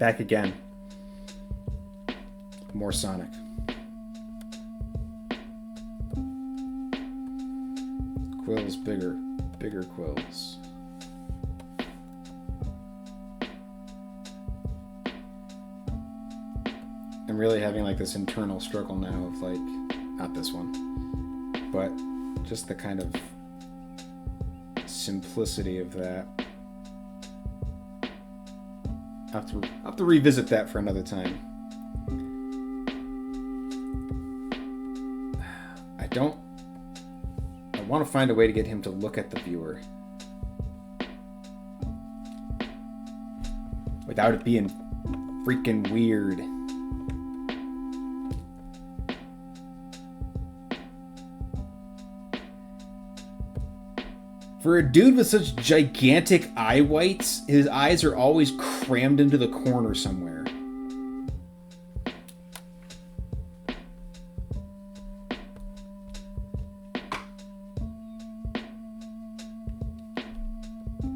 back again. More Sonic. Quills, bigger quills. I'm really having like this internal struggle now of like, not this one, but just the kind of simplicity of that. I'll have to revisit that for another time. I want to find a way to get him to look at the viewer without it being freaking weird. For a dude with such gigantic eye whites, his eyes are always crammed into the corner somewhere.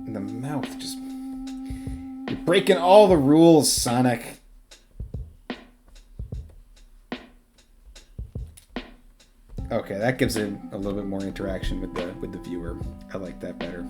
And the mouth just... You're breaking all the rules, Sonic. Okay, that gives it a little bit more interaction with the viewer. I like that better.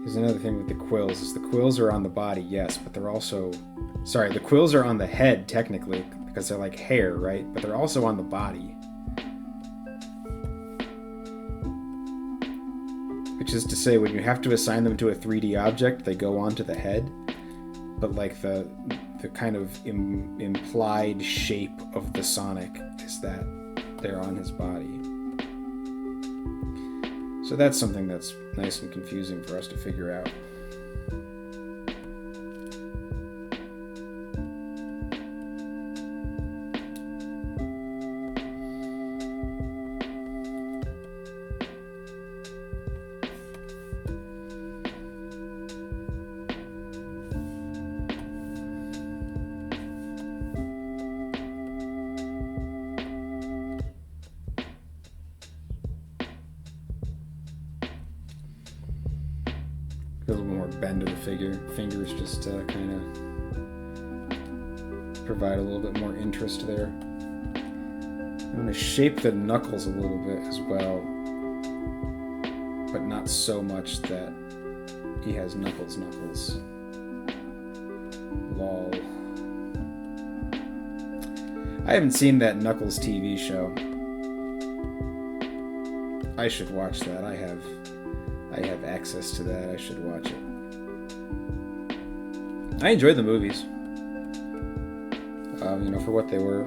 Here's another thing with the quills, is the quills are on the body, yes, but they're also... Sorry, the quills are on the head, technically, because they're like hair, right? But they're also on the body. Which is to say, when you have to assign them to a 3D object, they go onto the head. But like the kind of implied shape of the Sonic is that they're on his body. So that's something that's nice and confusing for us to figure out. A little more bend of the fingers just to kind of provide a little bit more interest there. I'm going to shape the knuckles a little bit as well, but not so much that he has knuckles. Lol. I haven't seen that Knuckles TV show. I should watch that. I have access to that. I should watch it. I enjoyed the movies. For what they were.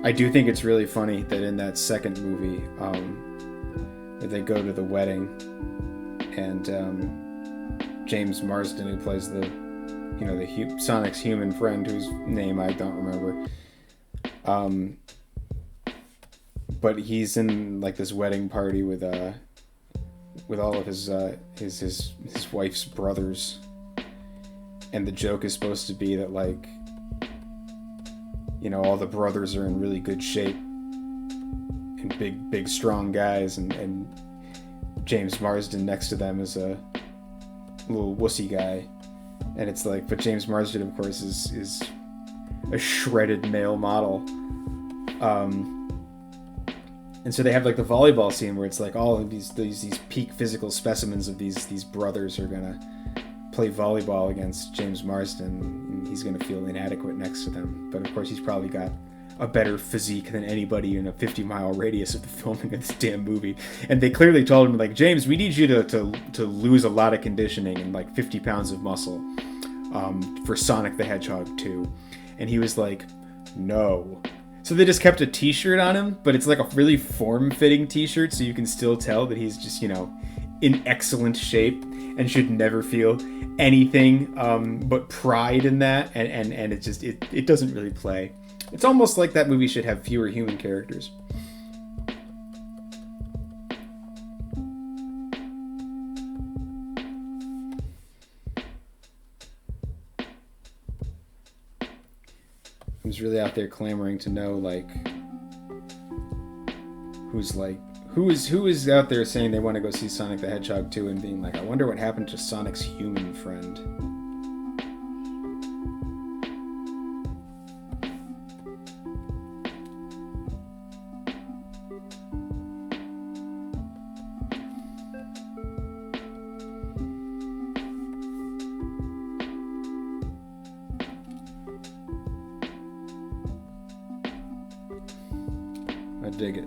I do think it's really funny that in that second movie, they go to the wedding, and James Marsden, who plays the Sonic's human friend, whose name I don't remember. But he's in like this wedding party with all of his wife's brothers, and the joke is supposed to be that like, all the brothers are in really good shape and big strong guys, and James Marsden next to them is a little wussy guy, and it's like, but James Marsden of course is a shredded male model. And so they have like the volleyball scene where it's like all of these peak physical specimens of these brothers are gonna play volleyball against James Marsden, and he's gonna feel inadequate next to them. But of course he's probably got a better physique than anybody in a 50-mile radius of the filming of this damn movie. And they clearly told him like, James, we need you to lose a lot of conditioning and like 50 pounds of muscle for Sonic the Hedgehog 2. And he was like, no. So they just kept a t-shirt on him, but it's like a really form-fitting t-shirt, so you can still tell that he's just, in excellent shape and should never feel anything but pride in that, and it just it doesn't really play. It's almost like that movie should have fewer human characters. who's really out there clamoring to know, like, who is out there saying they want to go see Sonic the Hedgehog 2 and being like, I wonder what happened to Sonic's human friend. I dig it.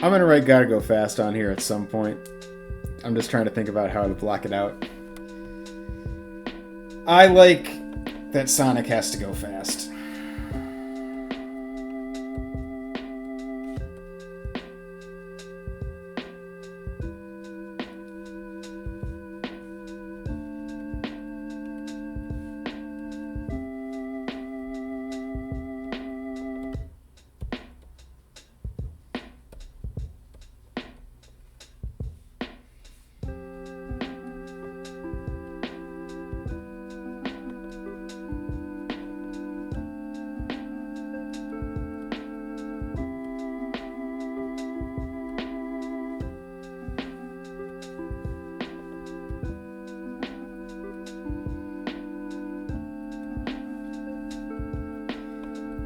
I'm gonna write "Gotta Go Fast" on here at some point. I'm just trying to think about how to block it out. I like that Sonic has to go fast.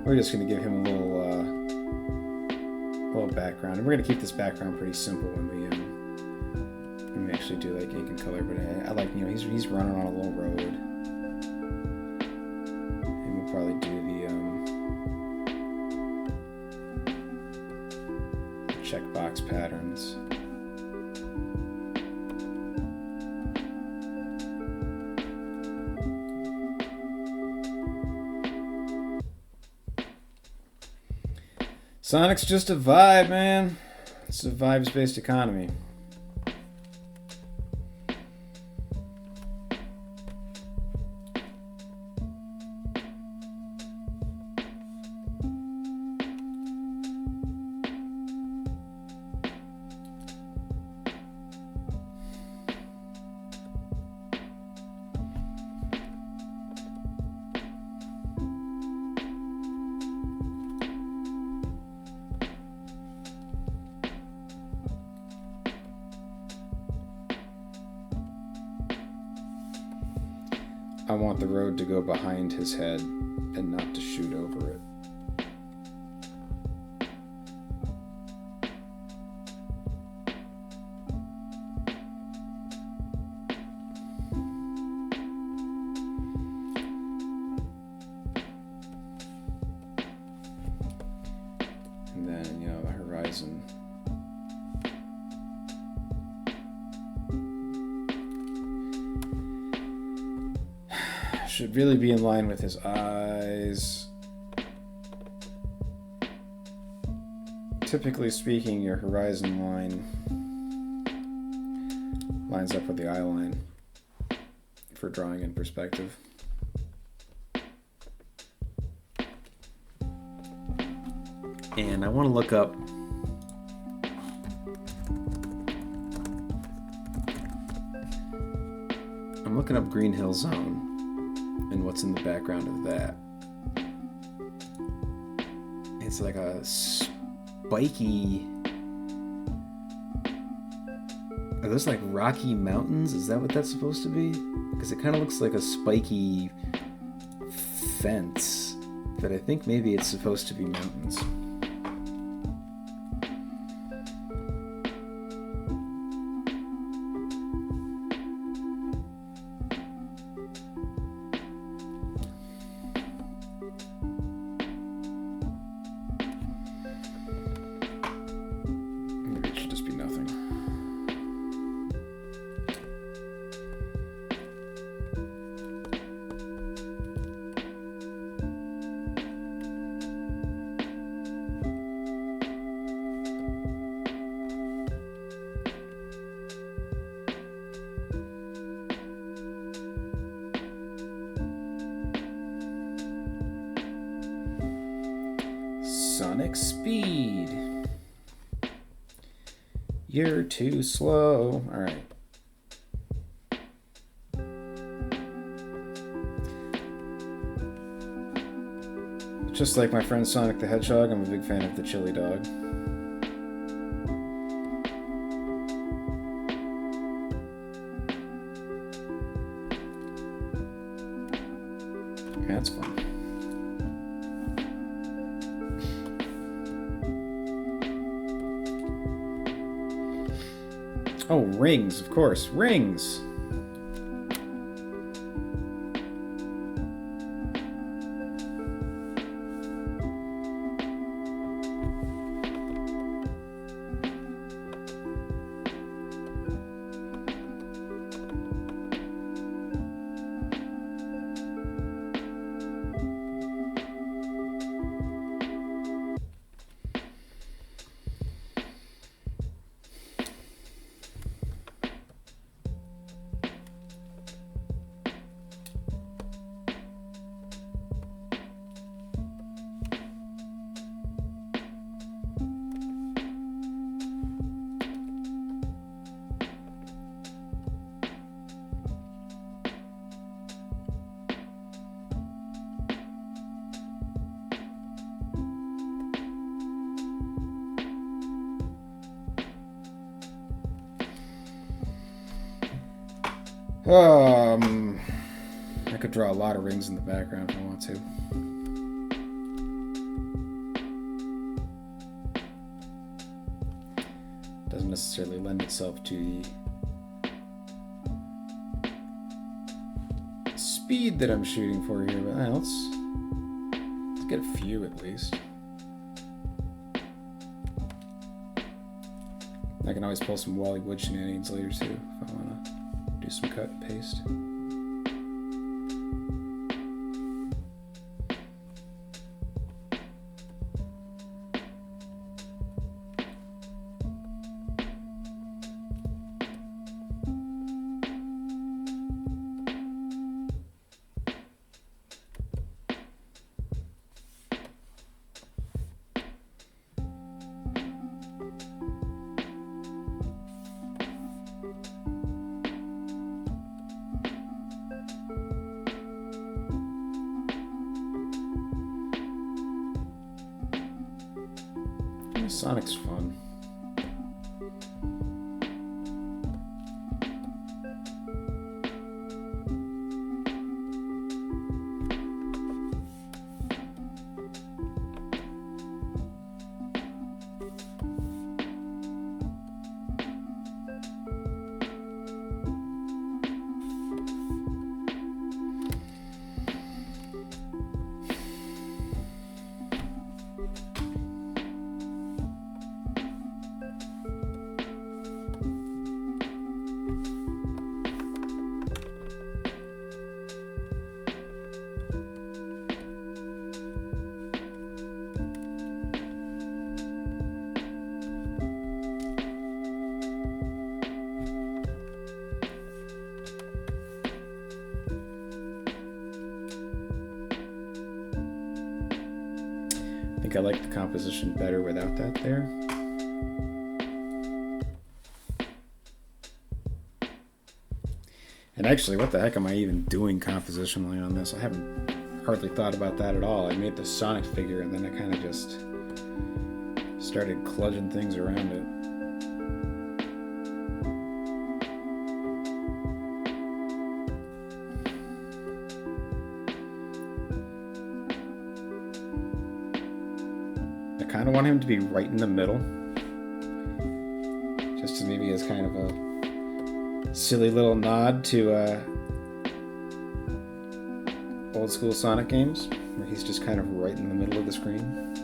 We're just going to give him a little background, and we're going to keep this background pretty simple when we actually do like ink and color. But I like, you know, he's running on a little road, and we'll probably do the checkbox patterns. Sonic's just a vibe, man. It's a vibes-based economy. I want the road to go behind his head and not to shoot over it. And then, you know, the horizon. Should really be in line with his eyes. Typically speaking, your horizon line lines up with the eye line for drawing in perspective. And I want to look up I'm looking up Green Hill Zone and what's in the background of that. It's like a spiky... Are those like rocky mountains? Is that what that's supposed to be? Because it kind of looks like a spiky fence, but I think maybe it's supposed to be mountains. Sonic Speed. You're too slow. All right. Just like my friend Sonic the Hedgehog, I'm a big fan of the chili dog. Yeah, that's fun. Oh, rings, of course. Rings! I could draw a lot of rings in the background if I want to. Doesn't necessarily lend itself to the speed that I'm shooting for here, but let's get a few at least. I can always pull some Wally Wood shenanigans later too if I want to do some cut and paste. Sonic's fun. I think I like the composition better without that there. And actually, what the heck am I even doing compositionally on this? I haven't hardly thought about that at all. I made the Sonic figure and then I kind of just started kludging things around it. I kind of want him to be right in the middle, just to maybe as kind of a silly little nod to old school Sonic games, where he's just kind of right in the middle of the screen.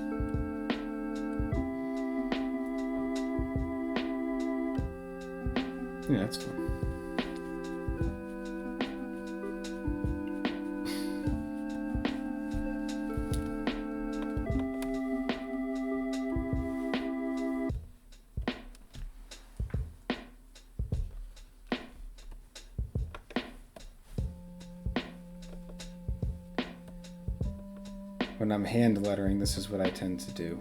Yeah, that's fun. when I'm hand lettering, this is what I tend to do.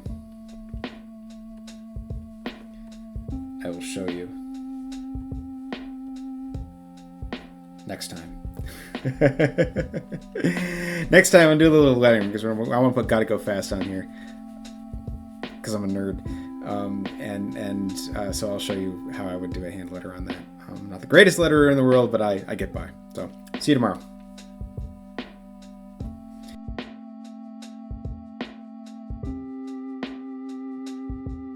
I will show you next time. Next time I'll do a little lettering because I want to put "Gotta Go Fast" on here because I'm a nerd. So I'll show you how I would do a hand letter on that. I'm not the greatest letterer in the world, but I get by. So see you tomorrow.